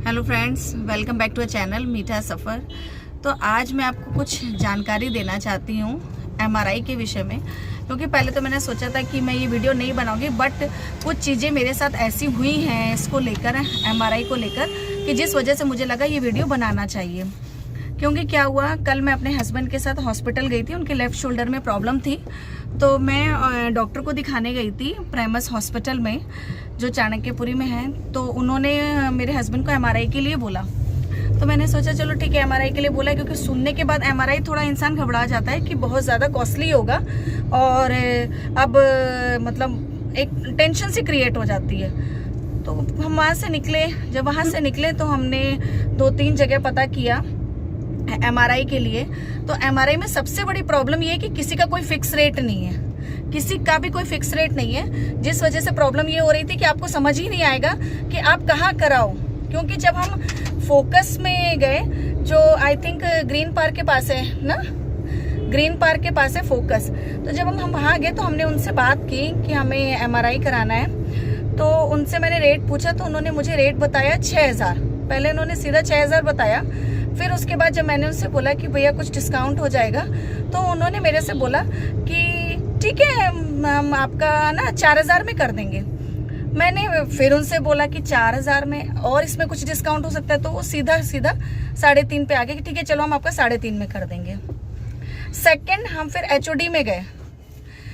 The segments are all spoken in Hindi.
Hello friends, welcome back to a channel Meetha Safar. तो आज मैं आपको कुछ जानकारी देना चाहती हूँ एमआरआई के विषय में, क्योंकि पहले तो मैंने सोचा था कि मैं ये वीडियो नहीं बनाऊंगी, बट कुछ चीज़ें मेरे साथ ऐसी हुई हैं इसको लेकर, एमआरआई को लेकर, कि जिस वजह से मुझे लगा ये वीडियो बनाना चाहिए। क्योंकि क्या हुआ, कल मैं अपने हस्बैंड के साथ हॉस्पिटल गई थी, उनके लेफ़्ट शोल्डर में प्रॉब्लम थी। तो मैं डॉक्टर को दिखाने गई थी प्राइमस हॉस्पिटल में, जो चाणक्यपुरी में है। तो उन्होंने मेरे हस्बैंड को एमआरआई के लिए बोला। तो मैंने सोचा चलो ठीक है, एमआरआई के लिए बोला, क्योंकि सुनने के बाद एमआरआई थोड़ा इंसान घबरा जाता है कि बहुत ज़्यादा कॉस्टली होगा, और अब मतलब एक टेंशन सी क्रिएट हो जाती है। तो हम वहाँ से निकले। जब वहाँ से निकले तो हमने 2-3 जगह पता किया एमआरआई के लिए। तो एमआरआई में सबसे बड़ी प्रॉब्लम ये है कि किसी का कोई फिक्स रेट नहीं है, किसी का भी कोई फिक्स रेट नहीं है, जिस वजह से प्रॉब्लम ये हो रही थी कि आपको समझ ही नहीं आएगा कि आप कहाँ कराओ। क्योंकि जब हम फोकस में गए, जो आई थिंक ग्रीन पार्क के पास है ना, ग्रीन पार्क के पास है फोकस। तो जब हम वहाँ गए तो हमने उनसे बात की कि हमें एमआरआई कराना है। तो उनसे मैंने रेट पूछा, तो उन्होंने मुझे रेट बताया 6000। पहले उन्होंने सीधा 6000 बताया। फिर उसके बाद जब मैंने उनसे बोला कि भैया कुछ डिस्काउंट हो जाएगा, तो उन्होंने मेरे से बोला कि ठीक है हम आपका ना 4000 में कर देंगे। मैंने फिर उनसे बोला कि 4000 में और इसमें कुछ डिस्काउंट हो सकता है, तो वो सीधा 3.5 पे आ गए कि ठीक है चलो हम आपका 3.5 में कर देंगे। सेकंड, हम फिर एचओडी में गए।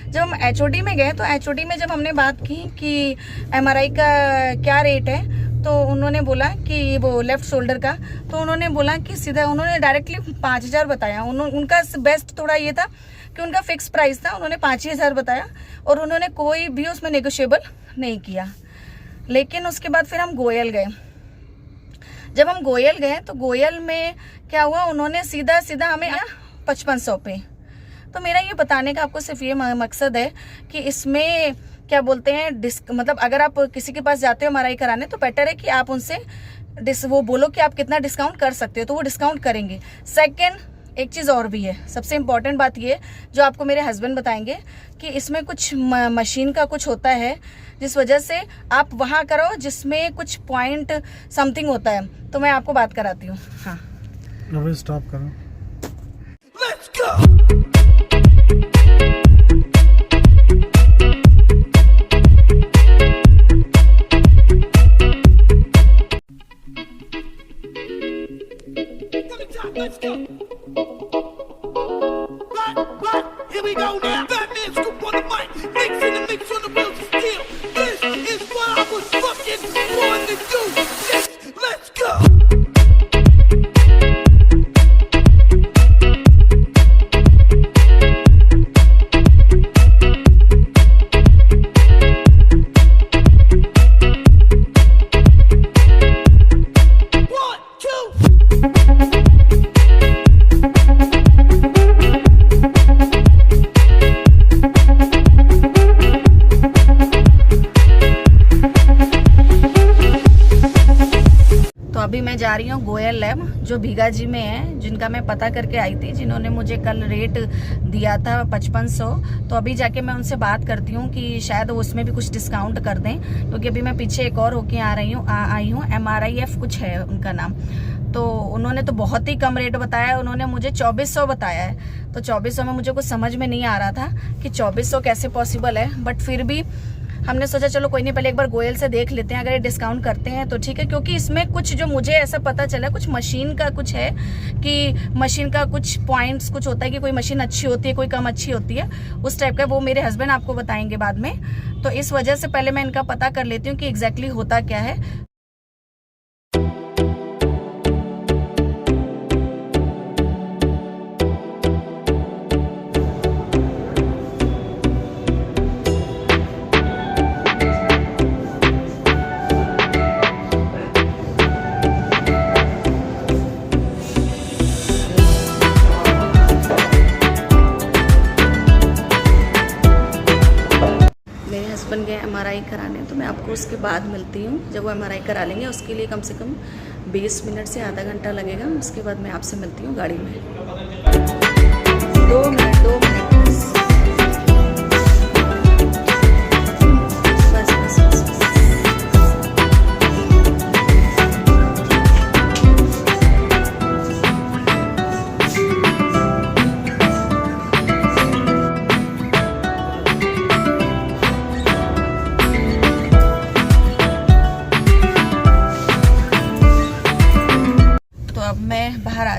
जब हम एचओडी में गए तो एचओडी में जब हमने बात की कि एमआरआई का क्या रेट है, तो उन्होंने बोला कि वो लेफ्ट शोल्डर का, तो उन्होंने बोला कि सीधा उन्होंने डायरेक्टली 5000 बताया। उनका बेस्ट थोड़ा ये था कि उनका फिक्स प्राइस था, उन्होंने 5000 बताया और उन्होंने कोई भी उसमें नेगोशिएबल नहीं किया। लेकिन उसके बाद फिर हम गोयल गए। जब हम गोयल गए तो गोयल में क्या हुआ, उन्होंने सीधा हमें 5500 पे। तो मेरा ये बताने का आपको सिर्फ ये मकसद है कि इसमें क्या बोलते हैं मतलब अगर आप किसी के पास जाते हो एमआरआई कराने, तो बेटर है कि आप उनसे वो बोलो कि आप कितना डिस्काउंट कर सकते हो, तो वो डिस्काउंट करेंगे। सेकंड, एक चीज़ और भी है, सबसे इम्पॉर्टेंट बात ये जो आपको मेरे हस्बैंड बताएंगे कि इसमें कुछ मशीन का कुछ होता है, जिस वजह से आप वहाँ करो जिसमें कुछ पॉइंट समथिंग होता है। तो मैं आपको बात कराती हूँ। हाँ, अभी स्टॉप करो। Let's go! Let's go. But, here we go now. Batman scoop on the mic, mix in the mix on the wheels of steel. This is what I was fucking born to do. Let's go. अभी मैं जा रही हूँ गोयल लैब, जो भीगा जी में है, जिनका मैं पता करके आई थी, जिन्होंने मुझे कल रेट दिया था 5500। तो अभी जाके मैं उनसे बात करती हूँ कि शायद उसमें भी कुछ डिस्काउंट कर दें, क्योंकि अभी मैं पीछे एक और होके आई हूँ MRIF कुछ है उनका नाम। तो उन्होंने तो बहुत ही कम रेट बताया, उन्होंने मुझे 2400 बताया है। तो 2400 में मुझे कुछ समझ में नहीं आ रहा था कि 2400 कैसे पॉसिबल है, बट फिर भी हमने सोचा चलो कोई नहीं, पहले एक बार गोयल से देख लेते हैं, अगर ये डिस्काउंट करते हैं तो ठीक है। क्योंकि इसमें कुछ जो मुझे ऐसा पता चला, कुछ मशीन का कुछ है कि मशीन का कुछ पॉइंट्स कुछ होता है कि कोई मशीन अच्छी होती है, कोई कम अच्छी होती है, उस टाइप का। वो मेरे हस्बैंड आपको बताएंगे बाद में। तो इस वजह से पहले मैं इनका पता कर लेती हूँ कि एग्जैक्टली होता क्या है। हस्बैंड गए एमआरआई कराने, तो मैं आपको उसके बाद मिलती हूँ। जब वो एमआरआई करा लेंगे उसके लिए कम से कम 20 मिनट से आधा घंटा लगेगा। उसके बाद मैं आपसे मिलती हूँ गाड़ी में। 2 मिनट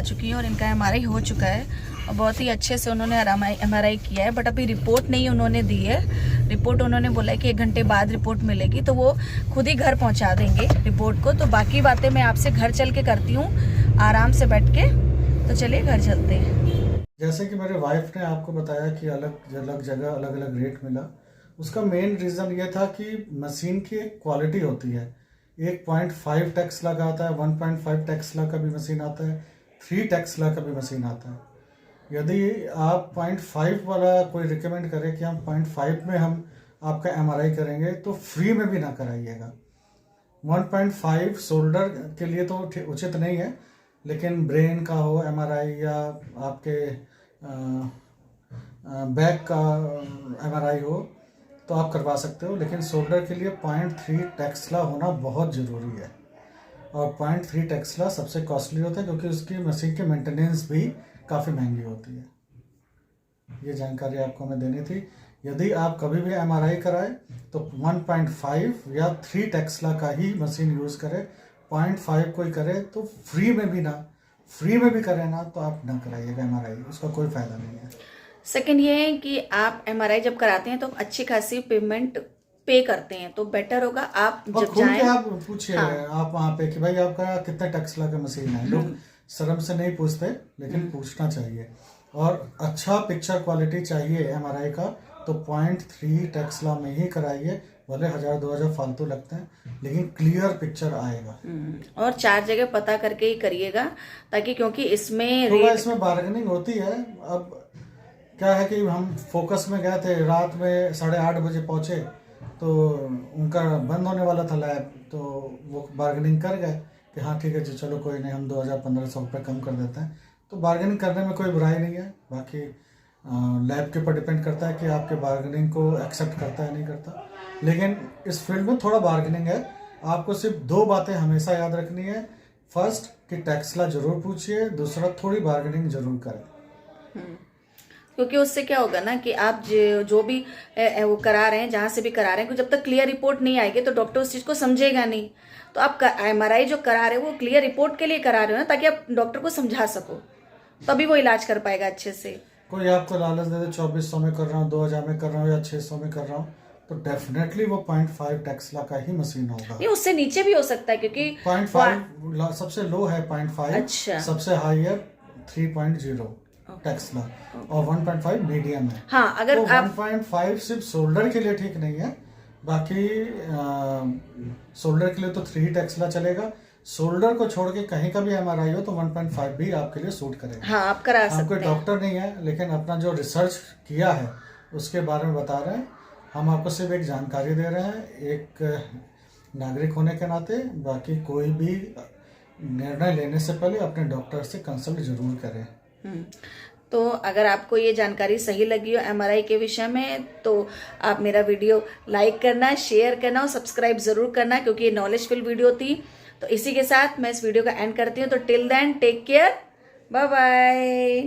चुकी हूँ और इनका MRI हो चुका है और बहुत ही अच्छे से उन्होंने MRI किया है, बट अभी रिपोर्ट नहीं उन्होंने दी है। रिपोर्ट उन्होंने बोला है कि 1 घंटे बाद रिपोर्ट मिलेगी, तो वो खुद ही घर पहुँचा देंगे रिपोर्ट को। तो बाकी बातें मैं आपसे घर चल के करती हूँ आराम से बैठ के। तो चलिए घर चलते हैं। जैसे कि मेरे वाइफ ने आपको बताया कि अलग अलग जगह अलग अलग रेट मिला, उसका मेन रीज़न ये था कि मशीन की एक क्वालिटी होती है। 1.5 टेस्ला का आता है, 1.5 टेस्ला का भी मशीन आता है, 3 टेस्ला का भी मशीन आता है। यदि आप 0.5 वाला कोई रिकमेंड करे कि हम 0.5 में हम आपका MRI करेंगे तो फ्री में भी ना कराइएगा। 1.5 शोल्डर के लिए तो उचित नहीं है, लेकिन ब्रेन का हो MRI या आपके बैक का MRI हो तो आप करवा सकते हो, लेकिन शोल्डर के लिए 0.3 टेस्ला होना बहुत ज़रूरी है। और 0.3 टेस्ला सबसे कॉस्टली होता है क्योंकि उसकी मशीन की मेंटेनेंस भी काफ़ी महंगी होती है। ये जानकारी आपको मैं देनी थी। यदि आप कभी भी MRI कराए तो 1.5 या 3 टेस्ला का ही मशीन यूज़ करें। 0.5 कोई करे तो फ्री में भी करे ना तो आप ना कराइएगा MRI, उसका कोई फ़ायदा नहीं है। सेकंड ये है कि आप MRI जब कराते हैं तो अच्छी खासी पेमेंट पे करते हैं, तो बेटर होगा आप और जब खुल जाएं। के आप पूछिए हाँ। आप वहाँ पे कि भाई आपका कितना टेस्ला का मशीन है। लोग शर्म से नहीं पूछते, लेकिन पूछना चाहिए। और अच्छा पिक्चर क्वालिटी चाहिए MRI का तो 0.3 टेस्ला में ही कराइए। भले 1000-2000 फालतू लगते हैं, लेकिन क्लियर पिक्चर आएगा। और 4 जगह पता करके ही करिएगा, ताकि क्योंकि इसमें थोड़ा इसमें बार्गेनिंग होती है। अब क्या है कि हम फोकस में गए थे, रात में 8:30 बजे पहुँचे तो उनका बंद होने वाला था लैब, तो वो बार्गेनिंग कर गए कि हाँ ठीक है जी, चलो कोई नहीं, हम 2000-1500 रुपये कम कर देते हैं। तो बार्गेनिंग करने में कोई बुराई नहीं है। बाकी लैब के ऊपर डिपेंड करता है कि आपके बार्गेनिंग को एक्सेप्ट करता है नहीं करता। लेकिन इस फील्ड में थोड़ा बार्गेनिंग है। आपको सिर्फ 2 बातें हमेशा याद रखनी है। फर्स्ट कि टेस्ला जरूर पूछिए, दूसरा थोड़ी बार्गेनिंग जरूर करें। क्योंकि उससे क्या होगा ना कि आप जो भी वो करा रहे हैं, जहाँ से भी करा रहे हैं, जब तक क्लियर रिपोर्ट नहीं आएगी तो डॉक्टर उस चीज़ को समझेगा नहीं। तो आप MRI जो करा रहे हो वो क्लियर रिपोर्ट के लिए करा रहे हो ना, ताकि आप डॉक्टर को समझा सको, तभी वो इलाज कर पाएगा अच्छे से। कोई आपको लालच दे दे 2400 में कर रहा हूँ, 2000 में कर रहा हूँ या 600 में कर रहा हूँ, तो डेफिनेटली वो 0.5 टेस्ला का ही मशीन होगा। नहीं, उससे नीचे भी हो सकता है, क्योंकि 0.5 सबसे लो है 0.5। अच्छा। सबसे हाई है 3.0 टेस्ला और 1.5 मीडियम है। हाँ, अगर तो आप 1.5 सिर्फ शोल्डर के लिए ठीक नहीं है, बाकी शोल्डर के लिए तो 3 टेस्ला चलेगा। शोल्डर को छोड़ के कहीं का भी MRI हो तो 1.5 भी आपके लिए सूट करेगा। हाँ, आप करा हम कोई सकते हैं। डॉक्टर नहीं है, लेकिन अपना जो रिसर्च किया है उसके बारे में बता रहे हैं। हम आपको सिर्फ एक जानकारी दे रहे हैं एक नागरिक होने के नाते। बाकी कोई भी निर्णय लेने से पहले अपने डॉक्टर से कंसल्ट जरूर करें। तो अगर आपको ये जानकारी सही लगी हो MRI के विषय में, तो आप मेरा वीडियो लाइक करना, शेयर करना और सब्सक्राइब ज़रूर करना, क्योंकि ये नॉलेजफुल वीडियो थी। तो इसी के साथ मैं इस वीडियो का एंड करती हूँ। तो till then take care, bye bye.